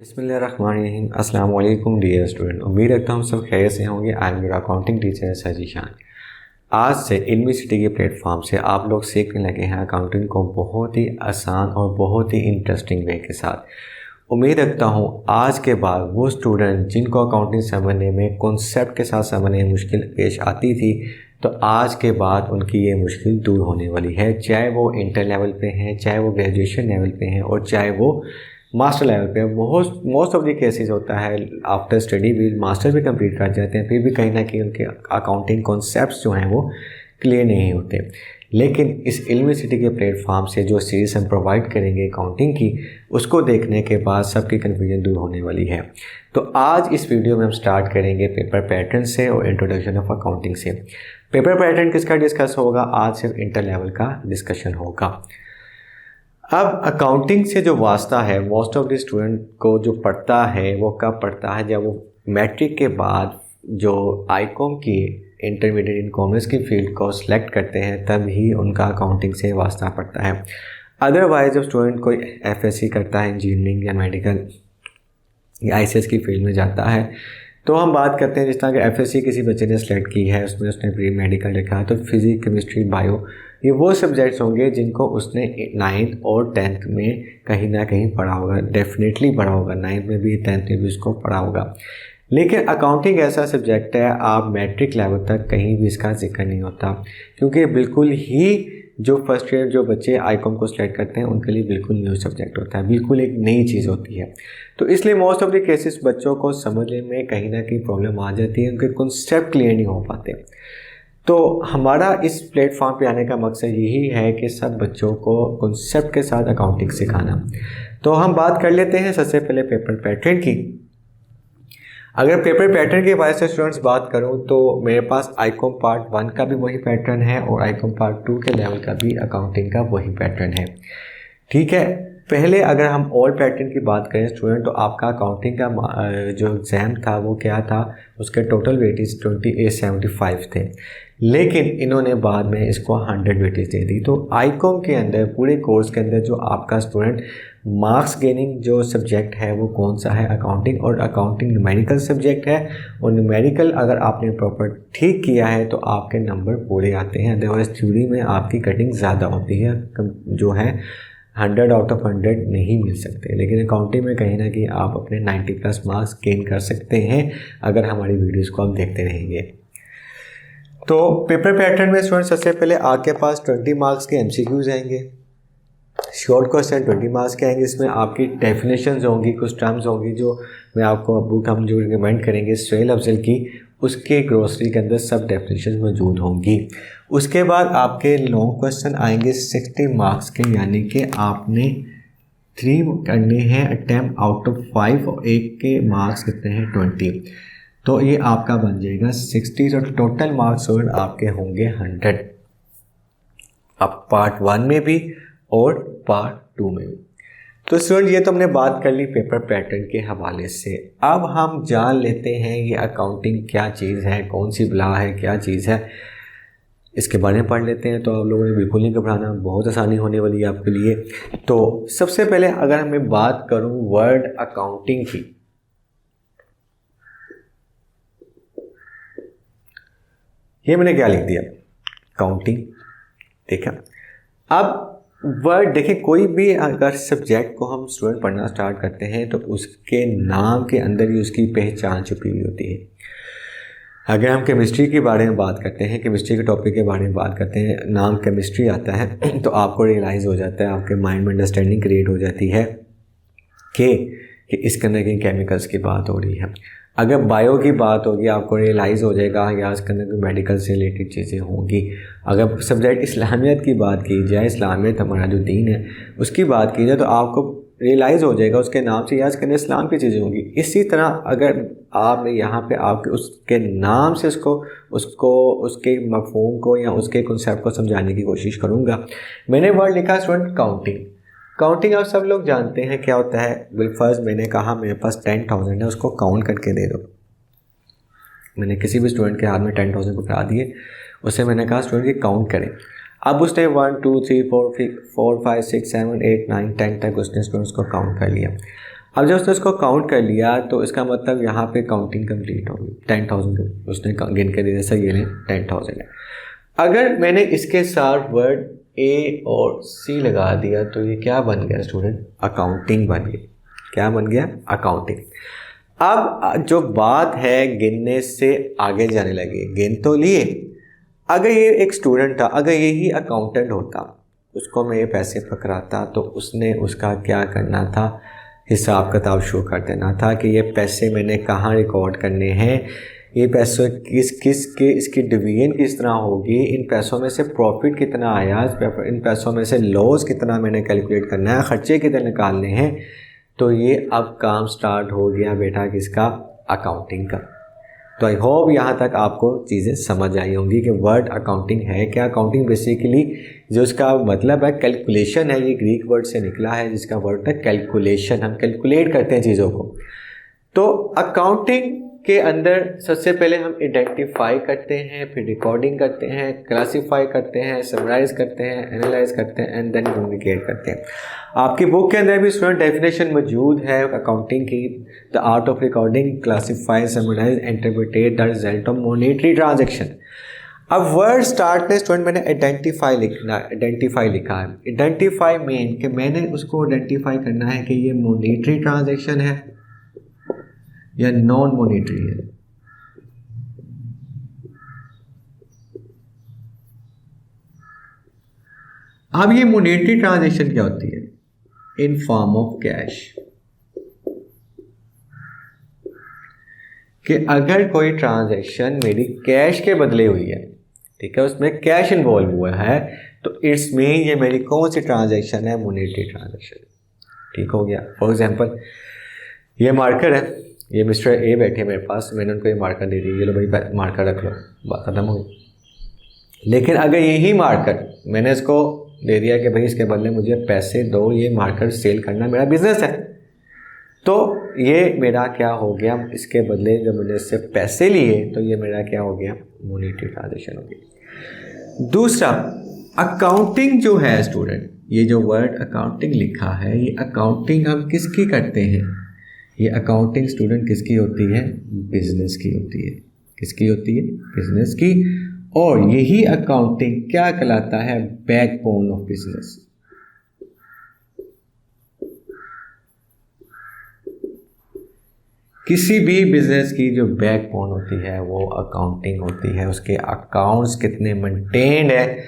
बिस्मिल्लाहिर्रहमानिर्रहीम। अस्सलाम वालेकुम डियर स्टूडेंट, उम्मीद रखता हूँ सब खैर से होंगे। I am your accounting teacher Sajishan. आज से इल्मी सिटी के प्लेटफॉर्म से आप लोग सीखने लगे हैं अकाउंटिंग को बहुत ही आसान और बहुत ही इंटरेस्टिंग वे के साथ। उम्मीद रखता हूँ आज के बाद वो स्टूडेंट जिनको अकाउंटिंग समझने में कॉन्सेप्ट के साथ समझने में मुश्किल पेश आती थी, तो आज के बाद उनकी ये मुश्किल दूर होने वाली है। चाहे वो इंटर लेवल पे हैं, चाहे वो ग्रेजुएशन लेवल पे हैं और चाहे वो मास्टर लेवल पे। मोस्ट ऑफ द केसेस होता है आफ्टर स्टडी भी मास्टर भी कंप्लीट कर जाते हैं, फिर भी कहीं ना कहीं उनके अकाउंटिंग कॉन्सेप्ट्स जो हैं वो क्लियर नहीं होते। लेकिन इस इल्मी सिटी के प्लेटफॉर्म से जो सीरीज़ हम प्रोवाइड करेंगे अकाउंटिंग की, उसको देखने के बाद सबकी कन्फ्यूजन दूर होने वाली है। तो आज इस वीडियो में हम स्टार्ट करेंगे पेपर पैटर्न से और इंट्रोडक्शन ऑफ अकाउंटिंग से। पेपर पैटर्न किसका डिस्कस होगा? आज सिर्फ इंटर लेवल का डिस्कशन होगा। अब अकाउंटिंग से जो वास्ता है मोस्ट ऑफ द स्टूडेंट को जो पढ़ता है वो कब पढ़ता है? जब वो मैट्रिक के बाद जो आईकॉम की इंटरमीडिएट इन कॉमर्स की फील्ड को सिलेक्ट करते हैं, तब ही उनका अकाउंटिंग से वास्ता पड़ता है। अदरवाइज जब स्टूडेंट कोई एफएससी करता है, इंजीनियरिंग या मेडिकल या आईसीएस की फील्ड में जाता है, तो हम बात करते हैं जिस तरह कि एफएससी किसी बच्चे ने सेलेक्ट की है, उसमें उसने प्री मेडिकल रखा है, तो फिजिक्स, केमिस्ट्री, बायो, ये वो सब्जेक्ट्स होंगे जिनको उसने 9th और 10th में कहीं ना कहीं पढ़ा होगा, डेफिनेटली पढ़ा होगा। 9th में भी 10th में भी उसको पढ़ा होगा। लेकिन अकाउंटिंग ऐसा सब्जेक्ट है, आप मैट्रिक लेवल तक कहीं भी इसका जिक्र नहीं होता, क्योंकि बिल्कुल ही जो फर्स्ट ईयर जो बच्चे आईकॉम को सिलेक्ट करते हैं उनके लिए बिल्कुल न्यू सब्जेक्ट होता है, बिल्कुल एक नई चीज़ होती है। तो इसलिए मोस्ट ऑफ द केसेस बच्चों को समझने में कहीं ना कहीं प्रॉब्लम आ जाती है, उनके कॉन्सेप्ट क्लियर नहीं हो पाते। तो हमारा इस प्लेटफॉर्म पे आने का मकसद यही है कि सब बच्चों को कॉन्सेप्ट के साथ अकाउंटिंग सिखाना। तो हम बात कर लेते हैं सबसे पहले पेपर पैटर्न की। अगर पेपर पैटर्न के बारे से स्टूडेंट्स बात करूं तो मेरे पास आईकॉम पार्ट 1 का भी वही पैटर्न है और आईकॉम पार्ट 2 के लेवल का भी अकाउंटिंग का वही पैटर्न है। ठीक है, पहले अगर हम ऑल पैटर्न की बात करें स्टूडेंट, तो आपका अकाउंटिंग का जो एग्ज़ाम था वो क्या था, उसके टोटल वेटेज 2875 थे, लेकिन इन्होंने बाद में इसको 100 वेटेज दे दी। तो आईकॉम के अंदर पूरे कोर्स के अंदर जो आपका स्टूडेंट मार्क्स गेनिंग जो सब्जेक्ट है वो कौन सा है? अकाउंटिंग। और अकाउंटिंग न्यूमेरिकल सब्जेक्ट है, और न्यूमेरिकल अगर आपने प्रॉपर ठीक किया है तो आपके नंबर पूरे आते हैं। अदरवाइज थ्योरी में आपकी कटिंग ज़्यादा होती है, जो है 100 आउट ऑफ 100 नहीं मिल सकते। लेकिन अकाउंटिंग में कहीं ना कहीं आप अपने 90+ मार्क्स गेन कर सकते हैं अगर हमारी वीडियोज़ को आप देखते रहेंगे। तो पेपर पैटर्न में स्टूडेंट सबसे पहले आपके पास 20 मार्क्स के एमसीक्यूज आएंगे, शॉर्ट क्वेश्चन 20 मार्क्स के आएंगे। इसमें आपकी डेफिनेशंस होंगी, कुछ टर्म्स होंगी जो मैं आपको बुक हम जो रिकमेंड करेंगे सुहेल अफजल की, उसके ग्रोसरी के अंदर सब डेफिनेशन मौजूद होंगी। उसके बाद आपके लॉन्ग क्वेश्चन आएंगे 60 मार्क्स के, यानी कि आपने 3 करने हैं अटैम्प्ट आउट ऑफ 5 और एक के मार्क्स कितने हैं 20, तो ये आपका बन जाएगा 60। तो टोटल मार्क्स आपके होंगे 100, अब पार्ट 1 में भी और पार्ट 2 में भी। तो स्टूडेंट ये तो हमने बात कर ली पेपर पैटर्न के हवाले से। अब हम जान लेते हैं ये अकाउंटिंग क्या चीज़ है, कौन सी बला है, क्या चीज़ है, इसके बारे में पढ़ लेते हैं। तो आप लोगों ने बिल्कुल नहीं घबराना, बहुत आसानी होने वाली है आपके लिए। तो सबसे पहले अगर मैं बात करूं वर्ड अकाउंटिंग की, ये मैंने क्या लिख दिया, अकाउंटिंग, ठीक है। अब वर्ड देखिए, कोई भी अगर सब्जेक्ट को हम स्टूडेंट पढ़ना स्टार्ट करते हैं तो उसके नाम के अंदर ही उसकी पहचान छुपी हुई होती है। अगर हम केमिस्ट्री के बारे में बात करते हैं, केमिस्ट्री के टॉपिक के बारे में बात करते हैं, नाम केमिस्ट्री आता है तो आपको रियलाइज़ हो जाता है, आपके माइंड में अंडरस्टैंडिंग क्रिएट हो जाती है कि इसके अंदर कहीं केमिकल्स की बात हो रही है। अगर बायो की बात होगी आपको रियलाइज़ हो जाएगा या इसके अंदर कोई मेडिकल से रिलेटेड चीज़ें होंगी। अगर सब्जेक्ट इस्लामियत की बात की जाए, इस्लामियत हमारा जो दीन है उसकी बात की जाए, तो आपको रियलाइज़ हो जाएगा उसके नाम से या इसके अंदर इस्लाम की चीज़ें होंगी। इसी तरह अगर आप यहाँ पे आपके उसके नाम से उसको उसके मफ़हूम को या उसके कॉन्सेप्ट को समझाने की कोशिश करूँगा। मैंने वर्ड लिखा स्टूडेंट काउंटिंग। काउंटिंग आप सब लोग जानते हैं क्या होता है। फर्स्ट मैंने कहा मेरे पास 10,000 है, उसको काउंट करके दे दो। मैंने किसी भी स्टूडेंट के हाथ में 10,000 पकड़ा दिए, उससे मैंने कहा स्टूडेंट की काउंट करें। अब उसने 1 2 3 4 5 6 7 8 9 10 तक उसने स्टूडेंट्स को काउंट कर लिया। अब जब उसने उसको काउंट कर लिया तो इसका मतलब यहाँ पे काउंटिंग कंप्लीट होगी। 10,000 उसने गिन के दिया, जैसे ये 10,000 है। अगर मैंने इसके साथ वर्ड ए और सी लगा दिया तो ये क्या बन गया स्टूडेंट? अकाउंटिंग बन गई। क्या बन गया? अकाउंटिंग। अब जो बात है गिनने से आगे जाने लगे, गिन तो लिए। अगर ये एक स्टूडेंट था, अगर यही अकाउंटेंट होता, उसको मैं ये पैसे पकड़ाता तो उसने उसका क्या करना था? हिसाब किताब शो कर देना था कि ये पैसे मैंने कहाँ रिकॉर्ड करने हैं, ये पैसे किस के इसकी डिवीजन किस तरह होगी, इन पैसों में से प्रॉफिट कितना आया, इन पैसों में से लॉस कितना मैंने कैलकुलेट करना है, ख़र्चे कितने निकालने हैं। तो ये अब काम स्टार्ट हो गया बेटा किसका? अकाउंटिंग का। तो आई होप यहाँ तक आपको चीज़ें समझ आई होंगी कि वर्ड अकाउंटिंग है क्या। अकाउंटिंग बेसिकली जो इसका मतलब है कैलकुलेशन है, ये ग्रीक वर्ड से निकला है जिसका वर्ड है कैलकुलेशन। हम कैलकुलेट करते हैं चीज़ों को। तो अकाउंटिंग के अंदर सबसे पहले हम आइडेंटिफाई करते हैं, फिर रिकॉर्डिंग करते हैं, क्लासीफाई करते हैं, समराइज करते हैं, एनालाइज करते हैं एंड देन कम्युनिकेट करते हैं। आपकी बुक के अंदर भी स्टूडेंट डेफिनेशन मौजूद है अकाउंटिंग की। The art of recording, classify, summarize, interpret the result of monetary transaction. अब वर्ड स्टार्ट में स्टूडेंट मैंने आइडेंटिफाई लिखा है। आइडेंटिफाई मीन कि मैंने उसको आइडेंटिफाई करना है कि ये मॉनेटरी ट्रांजेक्शन है या नॉन मॉनेटरी है। अब ये मॉनेटरी ट्रांजैक्शन क्या होती है? In form of cash. कि अगर कोई ट्रांजैक्शन मेरी कैश के बदले हुई है, ठीक है, उसमें कैश इन्वॉल्व हुआ है, तो इट्स मीन ये मेरी कौन सी ट्रांजैक्शन है? Monetary transaction. ठीक हो गया। फॉर एग्जांपल ये मार्कर है, ये मिस्टर ए बैठे मेरे पास, मैंने उनको ये मार्कर दे दी, ये लो भाई मार्कर रख लो, बात खत्म हो गई। लेकिन अगर यही मार्कर मैंने इसको दे दिया कि भाई इसके बदले मुझे पैसे दो, ये मार्कर सेल करना मेरा बिजनेस है, तो ये मेरा क्या हो गया? इसके बदले जब मैंने इससे पैसे लिए तो ये मेरा क्या हो गया? मॉनेटरी ट्रांजैक्शन हो गई। दूसरा अकाउंटिंग जो है स्टूडेंट, ये जो वर्ड अकाउंटिंग लिखा है, ये अकाउंटिंग हम किसकी करते हैं? ये अकाउंटिंग स्टूडेंट किसकी होती है? बिजनेस की होती है। किसकी होती है? बिजनेस की। और यही अकाउंटिंग क्या कहलाता है? Backbone of business. किसी भी बिजनेस की जो बैकबोन होती है वो अकाउंटिंग होती है। उसके अकाउंट्स कितने मेंटेन्ड है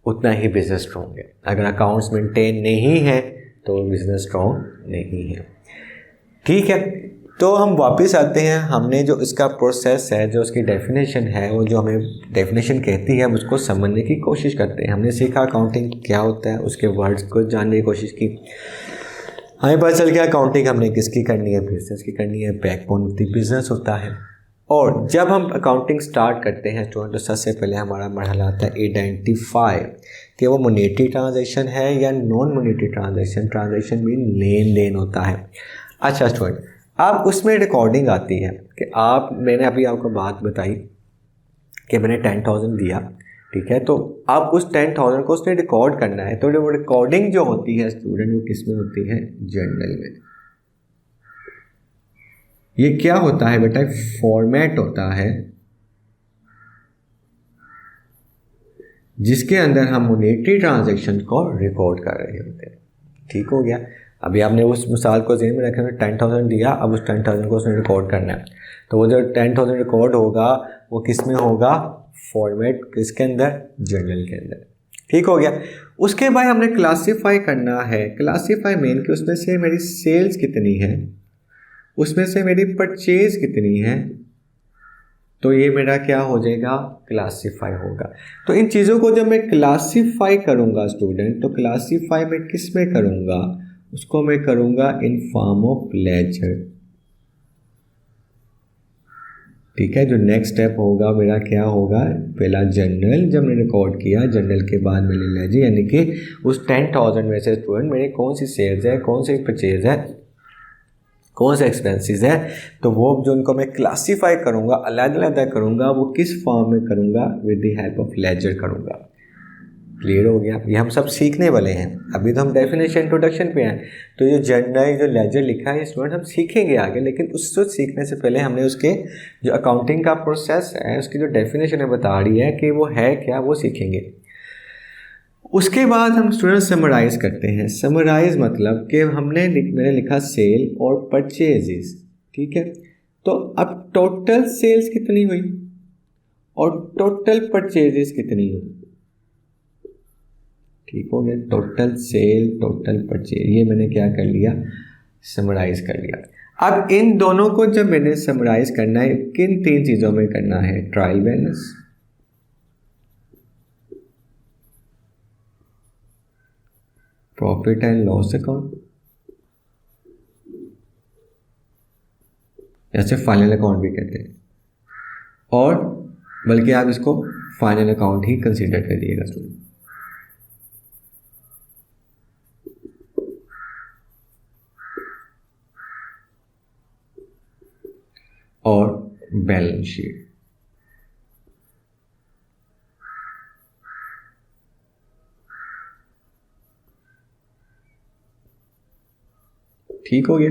उतना ही बिजनेस स्ट्रॉन्ग है। अगर अकाउंट्स मेंटेन नहीं है तो बिजनेस स्ट्रॉन्ग नहीं है। ठीक है, तो हम वापस आते हैं। हमने जो इसका प्रोसेस है, जो उसकी डेफिनेशन है, वो जो हमें डेफिनेशन कहती है, हम उसको समझने की कोशिश करते हैं। हमने सीखा अकाउंटिंग क्या होता है, उसके वर्ड्स को जानने की कोशिश की। हमें पता चल गया अकाउंटिंग हमने किसकी करनी है? बिजनेस की करनी है। बैकबोन ऑफ द बिजनेस होता है। और जब हम अकाउंटिंग स्टार्ट करते हैं स्टूडेंट, तो सबसे पहले हमारा मरहला आता है आइडेंटिफाई कि वो मॉनेटरी ट्रांजैक्शन है या non monetary transaction. Transaction mean लेन देन होता है। अच्छा स्टूडेंट, अब उसमें रिकॉर्डिंग आती है कि मैंने अभी आपको बात बताई कि मैंने 10,000 दिया, ठीक है, तो अब उस 10,000 को उसने रिकॉर्ड करना है। तो वो रिकॉर्डिंग जो होती है स्टूडेंट, वो किस में होती है? जर्नल में। ये क्या होता है बेटा? फॉर्मेट होता है जिसके अंदर हम मॉनेटरी ट्रांजैक्शन को रिकॉर्ड कर रहे होते हैं। ठीक हो गया। अभी आपने उस मिसाल को ज़हन में रखा, 10,000 दिया, अब उस 10,000 को उसने रिकॉर्ड करना है। तो वो जो 10,000 रिकॉर्ड होगा वो किस में होगा? फॉर्मेट किसके अंदर? जर्नल के अंदर। ठीक हो गया। उसके बाद हमने क्लासीफाई करना है। क्लासीफाई मीन कि उसमें से मेरी सेल्स कितनी है, उसमें से मेरी परचेज कितनी है, तो ये मेरा क्या हो जाएगा? क्लासीफाई होगा। तो इन चीज़ों को जब मैं क्लासीफाई करूँगा स्टूडेंट, तो क्लासीफाई मैं किस में करूँगा? उसको मैं करूँगा इन फॉर्म ऑफ लेजर। ठीक है, जो नेक्स्ट स्टेप होगा मेरा क्या होगा? पहला जर्नल, जब मैंने रिकॉर्ड किया, जर्नल के बाद मैंने लेजर, यानी कि उस 10,000 में से स्टूडेंट मेरी कौन सी सेल्स है, कौन सी परचेज है, कौन से एक्सपेंसेस है, तो वो जो उनको मैं क्लासीफाई करूँगा, अलग अलग करूँगा, वो किस फॉर्म में करूँगा? With the help of ledger करूँगा। क्लियर हो गया। ये हम सब सीखने वाले हैं, अभी तो हम डेफिनेशन इंट्रोडक्शन पे हैं। तो ये जर्नल जो लेजर लिखा है स्टूडेंट हम सीखेंगे आगे, लेकिन उसको सीखने से पहले हमने उसके जो अकाउंटिंग का प्रोसेस है उसकी जो डेफिनेशन है बता रही है कि वो है क्या, वो सीखेंगे। उसके बाद हम स्टूडेंट समराइज करते हैं। समराइज मतलब कि मैंने लिखा सेल और परचेजेस, ठीक है। तो अब टोटल सेल्स कितनी हुई और टोटल परचेजेस कितनी हुई, ठीक हो गया। टोटल सेल टोटल परचेज, ये मैंने क्या कर लिया, समराइज कर लिया। अब इन दोनों को जब मैंने समराइज करना है, किन 3 चीज़ों में करना है, trial balance, profit and loss account, जैसे फाइनल अकाउंट भी कहते हैं, और बल्कि आप इसको फाइनल अकाउंट ही कंसीडर करिएगा स्टूडेंट। और बैलेंस शीट, ठीक हो गया।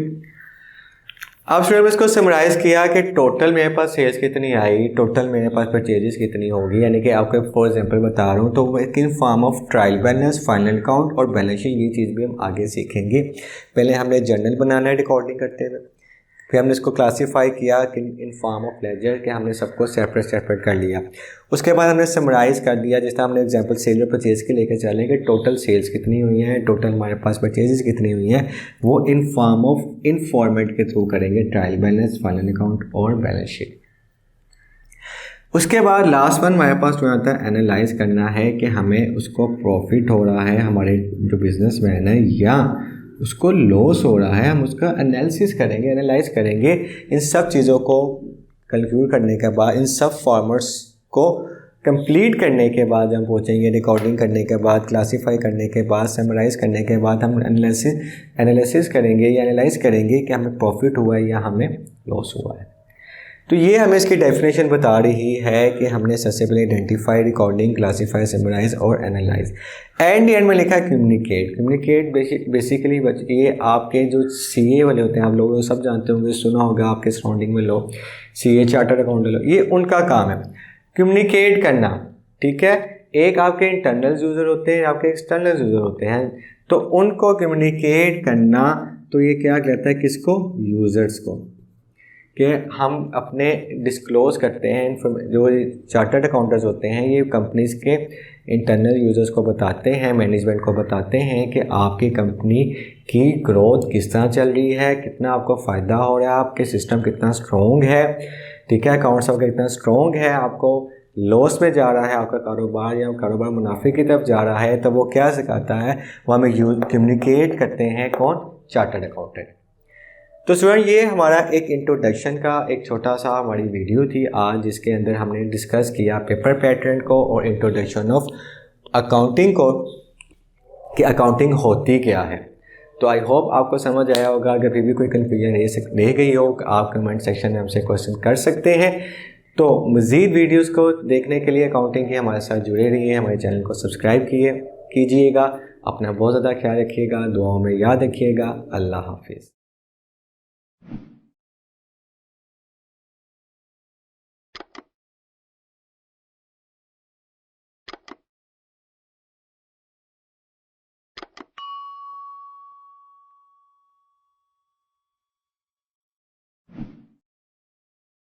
अब स्टूडेंट इसको समराइज किया कि टोटल मेरे पास सेल्स कितनी आई, टोटल मेरे पास परचेजेस कितनी होगी, यानी कि आपको फॉर एग्जांपल बता रहा हूँ। तो in form of trial balance, final account और बैलेंस शीट, ये चीज़ भी हम आगे सीखेंगे। पहले हमने जर्नल बनाना है रिकॉर्डिंग करते हुए, फिर हमने इसको क्लासीफाई किया कि इन फॉर्म ऑफ लेजर के हमने सबको सेपरेट कर लिया। उसके बाद हमने समराइज़ कर दिया, जिस तरह हमने एग्जांपल सेल और परचेज के लेकर चलें कि टोटल सेल्स कितनी हुई हैं, टोटल हमारे पास परचेजेस कितनी हुई हैं, वो in form of in format के थ्रू करेंगे, ट्रायल बैलेंस, फाइनल अकाउंट और बैलेंस शीट। उसके बाद लास्ट वन हमारे पास जो आता है एनालाइज करना है कि हमें उसको प्रॉफिट हो रहा है हमारे जो बिजनेसमैन है या उसको लॉस हो रहा है, हम उसका एनालिसिस करेंगे, एनालाइज करेंगे। इन सब चीज़ों को कंक्लूड करने के बाद, इन सब फॉर्मेट्स को कंप्लीट करने के बाद हम पहुंचेंगे रिकॉर्डिंग करने के बाद, क्लासीफाई करने के बाद, समराइज़ करने के बाद हम एनालिसिस करेंगे या एनालाइज करेंगे कि हमें प्रॉफिट हुआ है या हमें लॉस हुआ है। तो ये हमें इसकी डेफिनेशन बता रही है कि हमने सबसे पहले आइडेंटिफाई, रिकॉर्डिंग, क्लासीफाई, समराइज और एनालाइज। एंड में लिखा है कम्युनिकेट। कम्युनिकेट बेसिकली ये आपके जो सीए वाले होते हैं, आप लोग सब जानते होंगे, सुना होगा आपके सराउंडिंग में लोग सीए, चार्टर्ड अकाउंटेंट लोग, ये उनका काम है कम्युनिकेट करना, ठीक है। एक आपके इंटरनल यूज़र होते हैं, आपके एक्सटर्नल यूज़र होते हैं, तो उनको कम्युनिकेट करना, तो ये क्या कहता है किसको, यूज़र्स को, कि हम अपने डिस्क्लोज़ करते हैं जो चार्टर्ड अकाउंटेंट्स होते हैं, ये कंपनीज़ के इंटरनल यूज़र्स को बताते हैं, मैनेजमेंट को बताते हैं कि आपकी कंपनी की ग्रोथ किस तरह चल रही है, कितना आपको फ़ायदा हो रहा है, आपके सिस्टम कितना स्ट्रॉन्ग है, ठीक है, अकाउंट्स आपका कितना स्ट्रॉन्ग है, आपको लॉस में जा रहा है आपका कारोबार या कारोबार मुनाफे की तरफ जा रहा है, तो वो क्या सिखाता है, वो हमें कम्युनिकेट करते हैं, कौन, चार्टर्ड अकाउंटेंट। तो स्टूडेंट ये हमारा एक इंट्रोडक्शन का एक छोटा सा हमारी वीडियो थी आज, जिसके अंदर हमने डिस्कस किया पेपर पैटर्न को और इंट्रोडक्शन ऑफ अकाउंटिंग को, कि अकाउंटिंग होती क्या है। तो आई होप आपको समझ आया होगा। अगर फिर भी कोई कन्फ्यूजन रह गई हो, आप कमेंट सेक्शन में हमसे क्वेश्चन कर सकते हैं। तो मज़ीद वीडियोज़ को देखने के लिए अकाउंटिंग के हमारे साथ जुड़े रहिए, हमारे चैनल को सब्सक्राइब कीजिएगा। अपना बहुत ज़्यादा ख्याल रखिएगा, दुआओं में याद रखिएगा। अल्लाह हाफिज़।